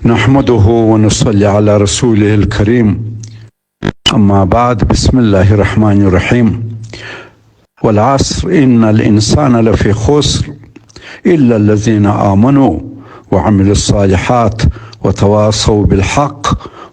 نحمده ونصلي على رسوله الكريم. أما بعد، بسم الله الرحمن الرحيم. والعصر إن الإنسان لفي خسر إلا الذين آمنوا وعملوا الصالحات وتواصوا بالحق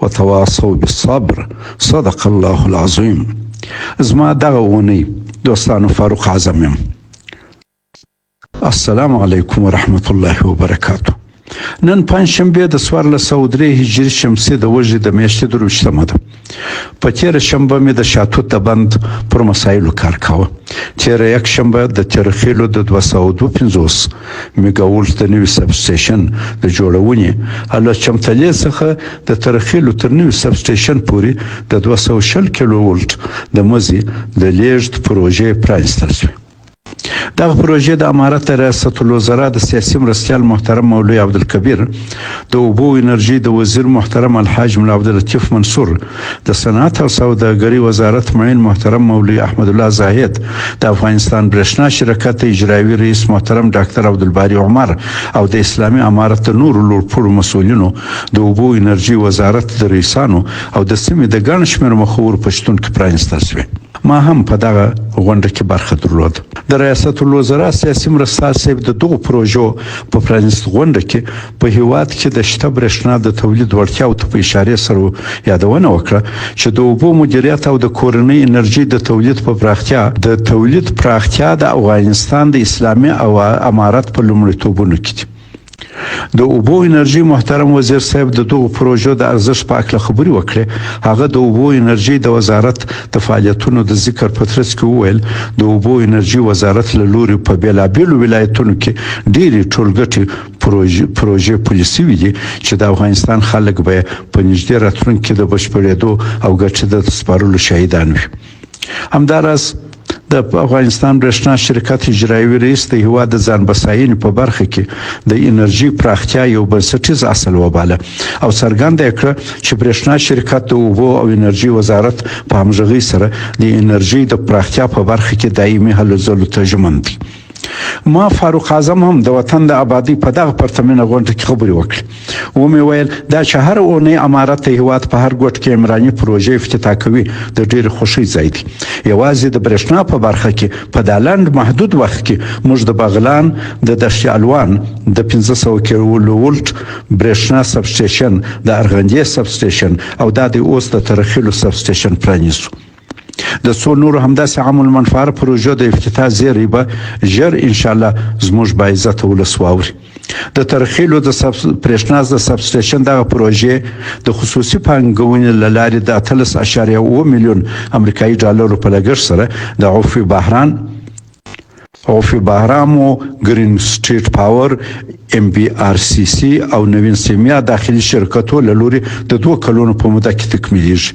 وتواصوا بالصبر. صدق الله العظيم. زما دغه ونی دوستانو فاروق اعظم یم. السلام علیکم ورحمت الله وبرکاته. نن پنجشنبه د 1403 هجري شمسي د وژې د میاشتې 23مه ده. په تېره شنبه مې د شاتوت د بند پر مسایلو کار کاوه. تېره یکشنبه د ترخیلو د 252 میګاولټ د نوي سب سټیشن د جوړونې له چمتلې څخه د ترخیلو تر نوي سب سټیشن پورې د 220 کیلو ولټ د مزي د لیږد پروژې پرانیستل شوې. دغه پروژې د امارت ریاست الوزرا د سیاسي مرستیال محترم مولوي عبدالکبیر، د اوبو انرژي د وزیر محترم الحاج ملا عبداللطیف منصور، د صنعت او سوداګرۍ وزارت معین محترم مولوي احمد الله زاهد، د افغانستان برېښنا شرکت اجرایي رئیس محترم ډاکټر عبدالباري عمر او د اسلامي امارت د نورو لوړپوړو مسؤلینو، د اوبو انرژي وزارت د رئیسانو او د سیمې د ګڼ شمېر مخورو په شتون کې پرانیستل شوې. ما هم په دغه غونډه کې برخه درلوده. د ریاست الوزرا سیاسي مرستیال صاحب د دغو پروژو په پرانیست غونډه کې په هیواد کې د شته برېښنا د تولید وړتیاو ته په اشارې سره یادونه وکړه چې د اوبو مدیریت او د کورنۍ انرژي د تولید په پراختیا د افغانستان د اسلامي او امارت په لومړیتوبونو کې دي. د اوبو انرژي محترم وزیر صاحب د دغو پروژو د ارزښت په اړه خبرې وکړې. هغه د اوبو انرژي د وزارت د فعالیتونو د ذکر په ترڅ کې وویل د اوبو انرژي وزارت له لوري په بیلابیلو ولایتونو کې ډېرې ټولګټې پروژې پلي شوي دي چې د افغانستان خلک به په نږدې راتلونکي کې د بشپړېدو او ګټې د سپارلو شاهدان وي. همداراز د افغانستان برېښنا شرکت اجرایي رئیس د هیواد د ځان بساینې په برخه کې د انرژي پراختیا یو بنسټیز اصل وباله او څرګنده کړه چې برېښنا شرکت د اوبو او انرژي وزارت په همغږۍ سره د انرژي د پراختیا په برخه کې دایمي هلو ځلو ته ژمن دي. ما فاروق اعظم هم د وطن د آبادی په دغه پرتمینه غونډه کې خبرې وکړې. ومې ویل دا چې هر اونۍ امارت د هیواد په هر ګوټ کې عمراني پروژې افتتاح کوي د ډېرې خوښۍ ځای دی. یوازې د برېښنا په برخه کې په دا لنډ محدود وخت کې موږ د بغلان د دشت الوان د 500 کیلو ولټ برېښنا سب سټیشن، د ارغندې سب سټیشن او د اوس د ترخیلو سب سټیشن پرانیستو. د څو نورو همداسې عام المنفعه پروژو د افتتاح زیری به ژر ان شاء الله زموږ باعزته ولس واوري. د ترخیلو د برېښنا د سب سټیشن دغه پروژې د خصوصي پانګونې له لارې د 13.7 میلیون امریکایي ډالرو په لګښت سره د عوفي بهرام او گرین سټریټ پاور MBRCC او نوین سیمیا داخلي شرکتو له لوري د 2 کلونو په موده کې تکمیلیږي.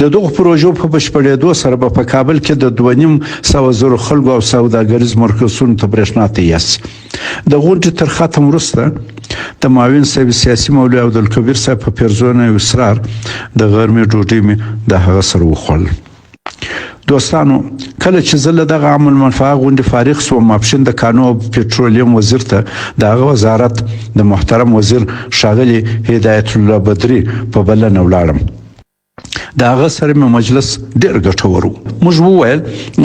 د دغو پروژو په بشپړېدو سره به په کابل کې د 2,500,000 خلکو او سوداګریز مرکزونو ته برېښنا تیار شي. د غونډې تر ختم وروسته د معاون صاحب سیاسي مولوي عبدالکبیر صاحب په پیرزونه اسرار د غرمې ډوډۍ مې د هغه سره وخوړل. دوستانو، کله چې زه له دغه عام المنفعه غونډې فارغ شوم، ماپښین د کانو او پټرولیم وزیر ته د هغه وزارت د محترم وزیر ښاغلي هدایت الله بدري په بلنه ولاړم. د هغه سره مې مجلس ډېر ګټور و. موږ وویل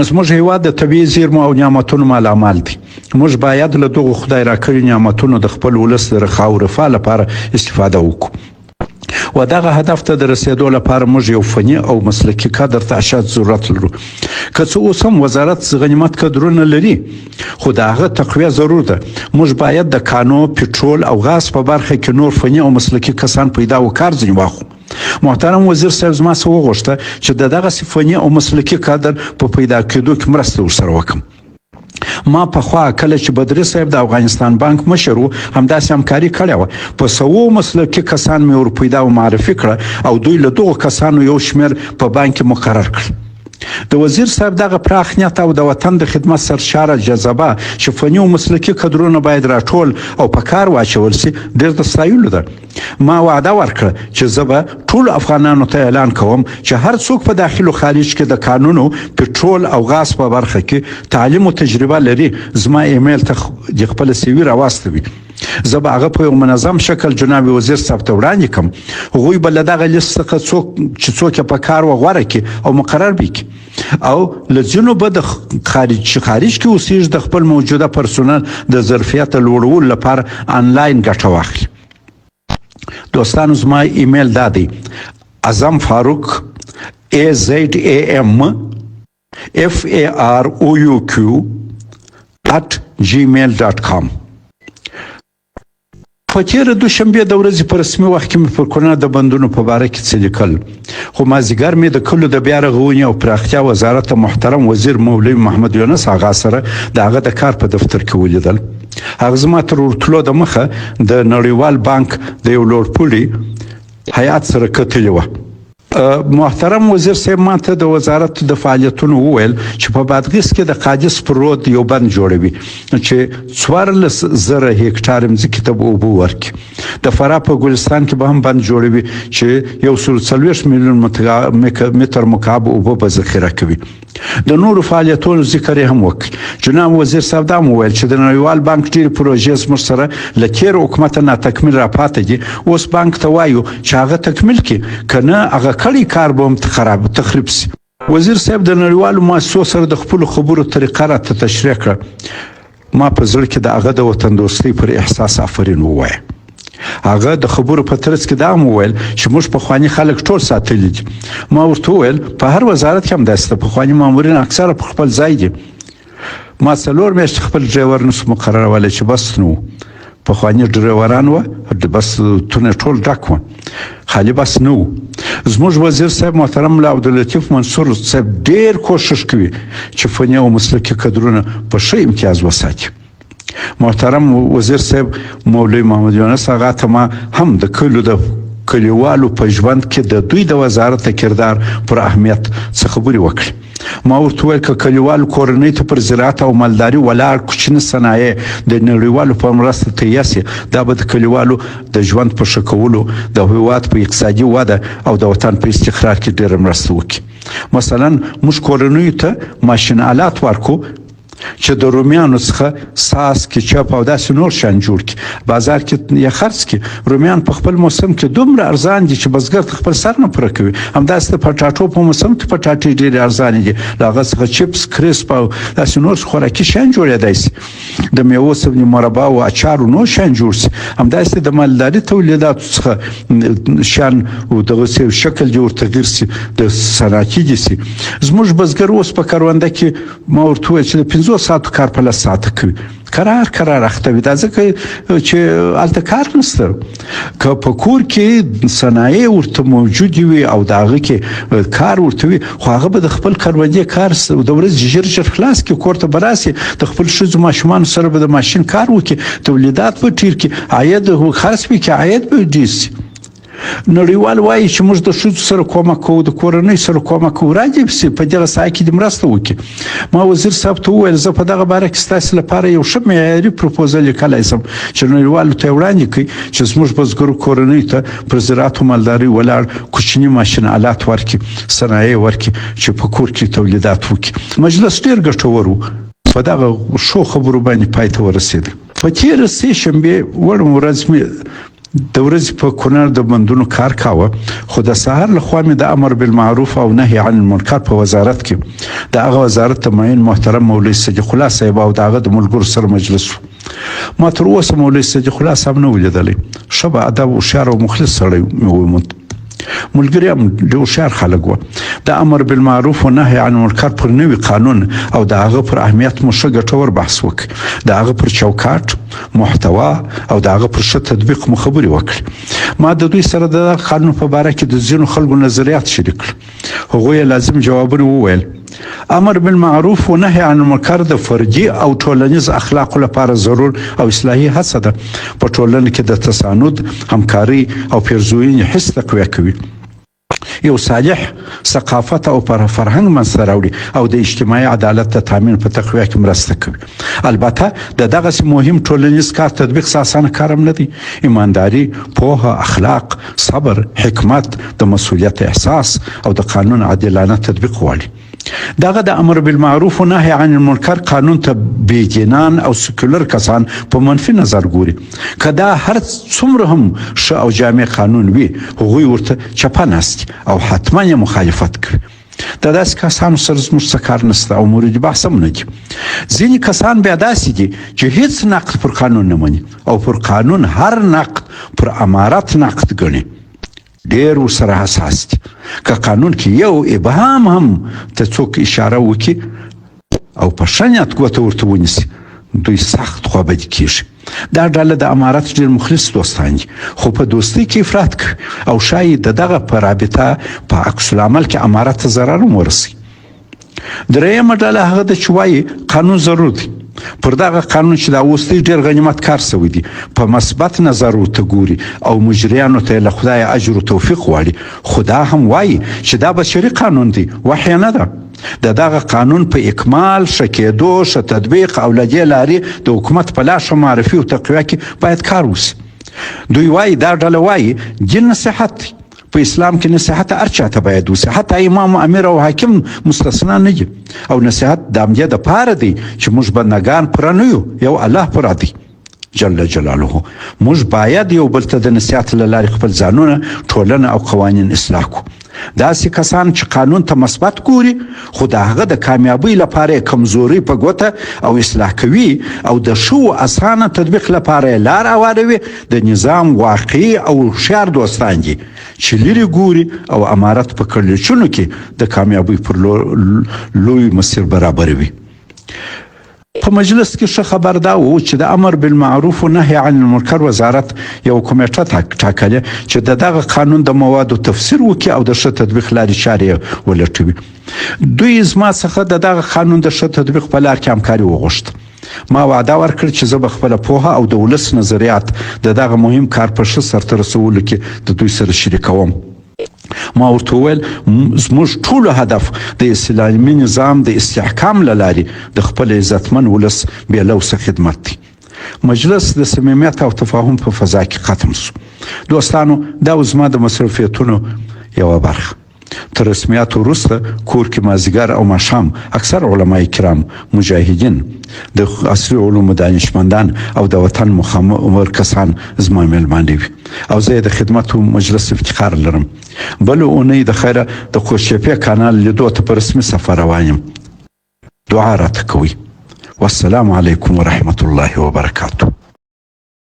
زموږ هیواد د طبیعي زیرمو او نعمتونو مالامال دی. موږ باید له دغو خدای راکړي نعمتونو د خپل ولس د رخا او رفاه لپاره استفاده وکړو. و دغه هدف ته د رسیدو لپاره موږ یو فني او مسلکي کادر ته اشد ضرورت لرو. که څه اوس هم وزارت غنیمت کادرونه لري، خو د هغه تقویه ضرور ده. موږ باید د کانو، پټرول او غاز په برخه کې نور فني او مسلکي کسان پیدا او کار ځنې واخلو. محترم وزیر صاحب زما څه وغوښته چې د دغه فني او مسلکي کادر په پیدا کېدو کې مرسته ورسره وکړم. ما پخوا کله چې بدري صاحب د افغانستان بانک مشر و همداسې همکاري کړې وه. په 100 مسلکي کسان مې ور پیدا او معرفي کړه او دوی له دغو کسانو یو شمېر په بانک کې مقرر کړل. د وزیر صاحب دغه پراخ نیت او د وطن د خدمت سرشاره جذبه چې فني او مسلکي کادرونه باید راټول او په کار واچول شي ډېر د ستایلو ده. ما وعده ورکړه چې زه به ټول افغانانو ته اعلان کوم چې هر څوک په داخل او خارج کې د قانونو، پټرول او غاز په برخه کې تعلیم او تجربه لري، زما ایمیل ته د خپل CV راواستوي. زه به هغه په یو منظم شکل جناب وزیر صاحب ته وړاندې کړم هغوی به له دغه لیست څخه څوک یې په کار وغوره کړي او مقرر به کړي او له ځینو به د خارج کې اوسېږي د خپل موجوده پرسونل د ظرفیت لوړولو لپاره آنلاین ګټه واخلي. دوستانو زما ایمیل دا دی اعظم فاروق AZAM FAROUQ @gmail.com. په تېره دوشنبې د ورځې په رسمي وخت کې مې پر کرونا د بندونو په باره کې څه لیکل خو مازدیګر مې د کلو د بیا رغونې او پراختیا وزارت محترم وزیر مولوي محمد یونس آغا سره د هغه د کار په دفتر کې ولیدل. هغه زما تر ورتلو د مخه د نړیوال بانک د یو لوړپوړي هیات سره کتلې وه. محترم وزیر صاحب ماته د وزارت د فعالیتونو وویل چې په بادغیس کې د قادس پر رود یو بند جوړوي چې 14,000 هکټار ځمکې ته اوبه ورکړي. د فراه په ګلستان کې به هم بند جوړوي چې 140 میلیون متر مکعب اوبه به ذخیره کوي. د نورو فعالیتونو ذکر هم وکړ. جناب وزیر صاحب دا وویل چې د نړیوال بانک ډېرې پروژې زموږ سره له تېر حکومت نه تکمیل راپاتې دي. اوس بانک ته وایو چې هغه تکمیل کړي که نه هغه کړی کار به هم تخریب سي. وزیر صاحب د نړیوالو مؤسسو سره د خپلو خبرو طریقه راته تشریح کړه. ما په زړه کې د هغه د وطن دوستۍ پر احساس آفرین ووایه. هغه د خبرو په ترڅ کې دا هم وویل چې موږ پخواني خلک ټول ساتلي دي. ما ورته وویل په هر وزارت کې هم داسې ده پخواني مامورین اکثره په خپل ځای دي. ما 4 میاشتې خپل ډرایور نسو مقررولی چې بس نو پخواني ډرایوران وه بس تونه ټول ډک وه خالي بس نه و. زموږ وزیر صاحب محترم ملا عبداللطیف منصور صاحب ډېر کوشش کوي چې فني او مسلکي کدرونه په ښه امتیاز وساتي. محترم وزیر صاحب مولوي محمد یونس آغا ته ما هم د کلیوالو په ژوند کې د دوی د وزارت کردار پر اهمیت څه خبرې وکړي. ما ورته وویل که کلیوالو کورنۍ ته پر زراعت او مالداري ولاړ کوچني صنایع د نړیوالو په مرسته تهیه سي دا به د کلیوالو د ژوند په ښه کولو د هیواد په اقتصادي وده او د وطن په استقرار کې ډېره مرسته وکړي. مثلا موږ کورنیو ته ماشین آلات ورکو چې د رومیانو څخه ساس کیچپ او داسې نور شیان جوړ کړي. بازار کې یا خرڅ کړي. رومیان په خپل موسم کې دومره ارزان دي چې بزګر ته خپل سر نه پوره کوي. همداسې د پټاټو په موسم کې پټاټې ډېرې ارزانې دي. له هغه څخه چپس کرسپ او داسې نور خوراکي شیان جوړېدای شي. د میوو سبزي مربا او اچار او نور شیان جوړ شي. همداسې د مالداري تولیداتو څخه شیان او دغه شکل دي ورته غیر شي د صنعتي دي شي. زموږ بزګر اوس په کرونده کې ما ورته وویل چې د 15 ساعتو کار په 10 ساعته کوي. کرار اخته وي. دا ځکه چې هلته کار نشته. که په کور کې صنایع ورته موجودې وي او د هغه کې کار ورته وي خو هغه به د خپل کروندې کار د ورځې ژر خلاص کړي کور ته به راسي د خپل ښځو ماشومانو سره به د ماشین کار وکړي تولیدات به ډېر کړي عاید خرڅ به کړي عاید به ډېر سي. نړیوال وایي چې موږ د ښځو سره کومک کوو د کورنۍ سره کومک کوو راجب سي په دغه ساحه کې د مرسته وکړي. ما وزیر صاحب ته وویل زه په دغه باره کې ستاسې لپاره یو ښه معیاري پروپوزل لیکلی شم چې نړیوالو ته یې وړاندې کړي چې زموږ بزګرو کورنۍ ته پر زراعت او مالدارۍ ولاړ کوچني ماشین آلات ورکړي صنایع ورکړي چې په کور کې تولیدات وکړي. مجلس ډېر ګټور و. په دغه ښو خبرو باندې پای ته ورسېد. په تېره سې شنبې وړم ورځ مې د ورځې په کونړ د بندونو کار کاوه خو د سهار لخوا مې د امر بالمعروف او نهي عن المنکر په وزارت کې د هغه وزارت ته معین محترم مولوي صدیق الله صاحب او د هغه د ملګرو سره مجلس و. ما تر اوسه مولوي صدیق الله صاحب نه ولیدلی. ښه به ادب هوښیار او مخلص سړی مې وموند. ملګري هم ډېر هوښیار خلک وه. د امر بالمعروف و نهي عن المنکر پر نوي قانون او د هغه پر اهمیت مو ښه ګټور بحث وکړ. د هغه پر چوکاټ محتوا او د هغه پر ښه تطبیق مو خبرې وکړې. ما د دوی سره د قانون په باره کې د ځینو خلکو نظریات شریک کړل. هغوی یې لازم جوابونه وویل. امر بالمعروف و نهي عن المنکر د فردي او ټولنیز اخلاقو لپاره ضرور او اصلاحي هڅه ده. په ټولنه کې د تساند همکاري او پیرزوینې حس تقویه کوي. یو صالح ثقافت او فرهنګ منځته راوړي او د اجتماعي عدالت د تامین په تقویه کې مرسته کوي. البته د دغسې مهم ټولنیز کار تطبیق اسانه کار هم نه دی. ایمانداري پوهه اخلاق صبر حکمت د مسؤلیت احساس او د قانون عادلانه تطبیق غواړي. دغه د امر بالمعروف و نهي عن المنکر قانون ته بېدینان او سکولر کسان په منفي نظر ګوري. که دا هر څومره هم ښه او جامع قانون وي، هغوی ورته چپه ناست او حتما یې مخالفت کوي. د داسې کسانو سره زموږ څه کار نشته او مورد بحث هم نه دي. ځینې کسان بیا داسې دي چې هیڅ نقد پر قانون نه مني او پر قانون هر نقد پر امارت نقد ګڼي. ډېر ورسره حساس دي. که قانون کې یو ابهام هم ته څوک اشاره وکړي او په ښه نیت ګوته ورته ونیسي، دوی سخت خوابدي کیږي. دا ډله د امارت ډېر مخلص دوستان دي، خو په دوستۍ کې افراط کوي او ښایي د دغه په رابطه په عکس العمل کې امارت ته ضرر هم ورسي. درېیمه ډله هغه ده چې وایي قانون ضرور دی. پر دغه قانون چې دا اوس دی ډېر غنیمت کار سوی دی، په مثبت نظر ورته ګوري او مجریانو ته له خدایه اجر و توفیق غواړي. خو دا هم وایي چې دا بشري قانون دی، وحی نه ده. د دغه قانون په اکمال، ښه کېدو، ښه تطبیق او له دې لارې د حکومت په لا ښه معرفي او تقویه کې باید کار وشي. دوی وایي، دا ډله وایي دین نصیحت دی. په اسلام کې نصیحت هر چاته باید وشي، حتی امام، امیر او حاکم مستثنا نه دي. او نصیحت د همدې دپاره دی چې موږ بندګان پوره نه یو، یو الله پوره دی جل جلاله. موږ باید یو بل ته د نصیحت له لارې خپل ځانونه، ټولنه او قوانین اصلاح کړو. داسې کسان چې قانون ته مثبت ګوري، خو د هغه د کامیابۍ لپاره یې کمزوري په ګوته او اصلاح کوي او د ښه و اسانه تطبیق لپاره یې لار هواروي، د نظام واقعي او هوښیار دوستان دي چې لرې ګوري او امارت په کړلچونو کې د کامیابۍ پر لوی مسیر برابروي. په مجلس کې ښه خبر دا و چې د امر بالمعروف و نهي عن المنکر وزارت یو کمیټه ټاکلې چې د دغه قانون د موادو تفسیر وکړي او د ښه تطبیق لارې چارې ولټوي. دوی زما څخه د دغه قانون د ښه تطبیق په لار کې همکاري وغوښته. ما وعده ورکړه چې زه به خپله پوهه او د ولس نظریات د دغه مهم کار په ښه سرته رسولو کې د دوی سره شریکوم. ما ورته وویل، زموږ ټولو هدف د اسلامي نظام د استحکام له لارې د خپل عزتمن ولس بې لوثه خدمت دی. مجلس د صمیمیت او تفاهم په فضا کې ختم شو. دوستانو، دا زما د مصروفیتونو یوه برخه. تر رسمیت وروسته کور کې مازدیګر او ماښام اکثر علمای کرام، مجاهدین، د عصري علومو دانشمندان او د وطن مخور کسان زما میلمانه وي او زه د خدمت مجلس افتخار لرم. بل اونۍ د خیره د خوششپې کانال لیدو ته په رسمي سفر روان یم. دعا راته کوئ. والسلام علیکم ورحمة الله وبرکاته.